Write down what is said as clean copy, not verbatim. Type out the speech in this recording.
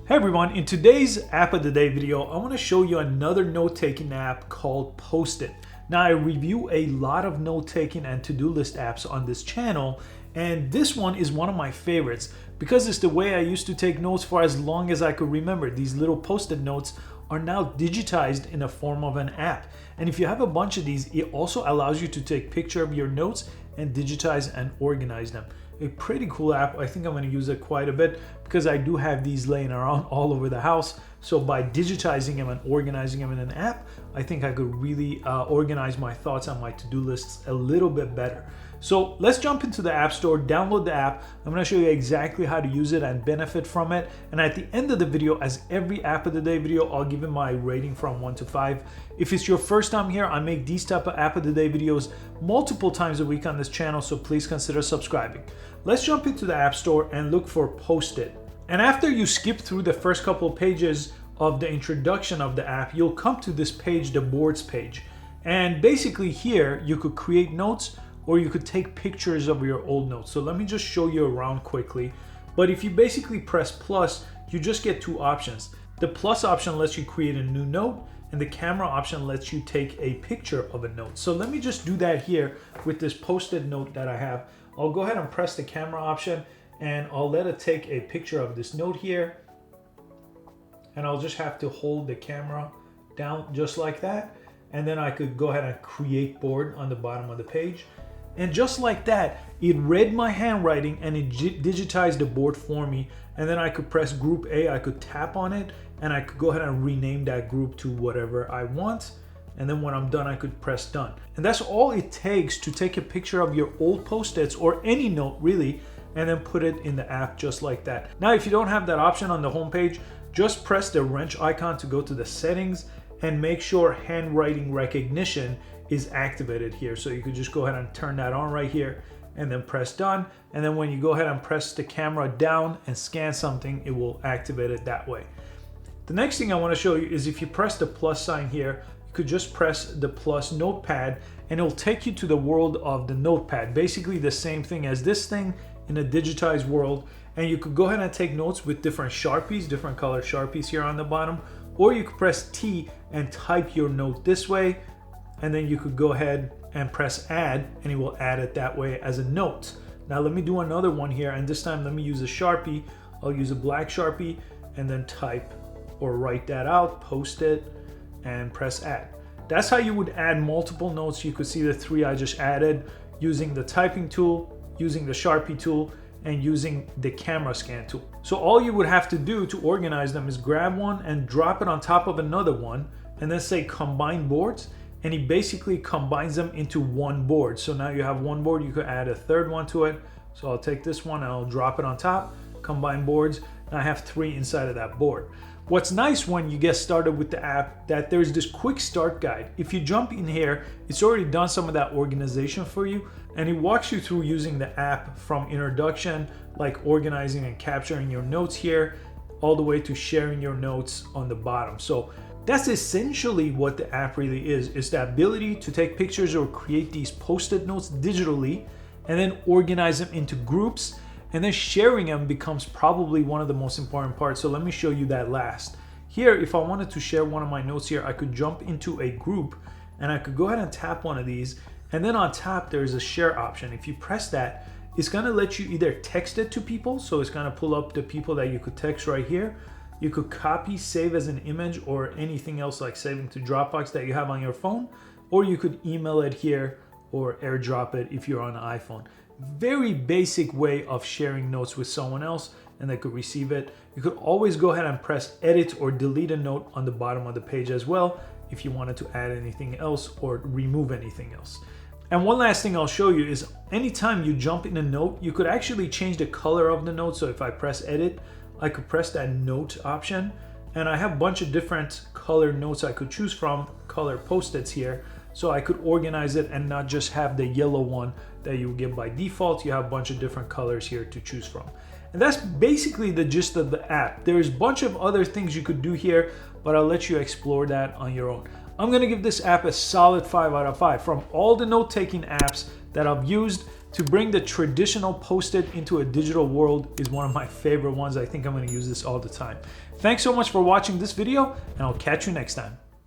Hey everyone, in today's app of the day video, I want to show you another note-taking app called Post-it. Now I review a lot of note-taking and to-do list apps on this channel, and this one is one of my favorites because it's the way I used to take notes for as long as I could remember. These little Post-it notes are now digitized in the form of an app. And if you have a bunch of these, it also allows you to take picture of your notes and digitize and organize them. A pretty cool app. I think I'm going to use it quite a bit because I do have these laying around all over the house. So by digitizing them and organizing them in an app, I think I could really organize my thoughts on my to-do lists a little bit better. So let's jump into the App Store, download the app. I'm going to show you exactly how to use it and benefit from it. And at the end of the video, as every app of the day video, I'll give it my rating from 1 to 5. If it's your first time here, I make these type of app of the day videos multiple times a week on this channel, so please consider subscribing. Let's jump into the App Store and look for Post-it. And after you skip through the first couple of pages of the introduction of the app, you'll come to this page, the Boards page. And basically here, you could create notes or you could take pictures of your old notes. So let me just show you around quickly. But if you basically press plus, you just get two options. The plus option lets you create a new note, and the camera option lets you take a picture of a note. So let me just do that here with this Post-it note that I have. I'll go ahead and press the camera option, and I'll let it take a picture of this note here. And I'll just have to hold the camera down just like that. And then I could go ahead and create board on the bottom of the page. And just like that, it read my handwriting and it digitized the board for me. And then I could press group A, I could tap on it, and I could go ahead and rename that group to whatever I want. And then when I'm done, I could press done. And that's all it takes to take a picture of your old Post-its or any note really, and then put it in the app just like that. Now, if you don't have that option on the home page, just press the wrench icon to go to the settings and make sure handwriting recognition is activated here. So you could just go ahead and turn that on right here and then press done. And then when you go ahead and press the camera down and scan something, it will activate it that way. The next thing I want to show you is if you press the plus sign here, you could just press the plus notepad and it'll take you to the world of the notepad. Basically the same thing as this thing in a digitized world. And you could go ahead and take notes with different Sharpies, different color Sharpies here on the bottom, or you could press T and type your note this way. And then you could go ahead and press add and it will add it that way as a note. Now let me do another one here, and this time let me use a Sharpie. I'll use a black Sharpie and then type or write that out, post it, and press add. That's how you would add multiple notes. You could see the three I just added using the typing tool, using the Sharpie tool, and using the camera scan tool. So all you would have to do to organize them is grab one and drop it on top of another one and then say combine boards, and he basically combines them into one board. So now you have one board, you could add a third one to it. So I'll take this one and I'll drop it on top, combine boards, and I have three inside of that board. What's nice when you get started with the app, that there's this quick start guide. If you jump in here, it's already done some of that organization for you, and it walks you through using the app from introduction, like organizing and capturing your notes here, all the way to sharing your notes on the bottom. So that's essentially what the app really is the ability to take pictures or create these Post-it notes digitally and then organize them into groups. And then sharing them becomes probably one of the most important parts. So let me show you that last. Here, if I wanted to share one of my notes here, I could jump into a group and I could go ahead and tap one of these. And then on top, there's a share option. If you press that, it's gonna let you either text it to people. So it's gonna pull up the people that you could text right here. You could copy, save as an image or anything else like saving to Dropbox that you have on your phone, or you could email it here or AirDrop it if you're on an iPhone. Very basic way of sharing notes with someone else and they could receive it. You could always go ahead and press edit or delete a note on the bottom of the page as well if you wanted to add anything else or remove anything else. And one last thing I'll show you is anytime you jump in a note, you could actually change the color of the note. So if I press edit, I could press that note option, and I have a bunch of different color notes I could choose from, color Post-its here. So I could organize it and not just have the yellow one that you get by default. You have a bunch of different colors here to choose from. And that's basically the gist of the app. There's a bunch of other things you could do here, but I'll let you explore that on your own. I'm gonna give this app a solid 5 out of 5. From all the note-taking apps that I've used, to bring the traditional Post-it into a digital world is one of my favorite ones. I think I'm going to use this all the time. Thanks so much for watching this video, and I'll catch you next time.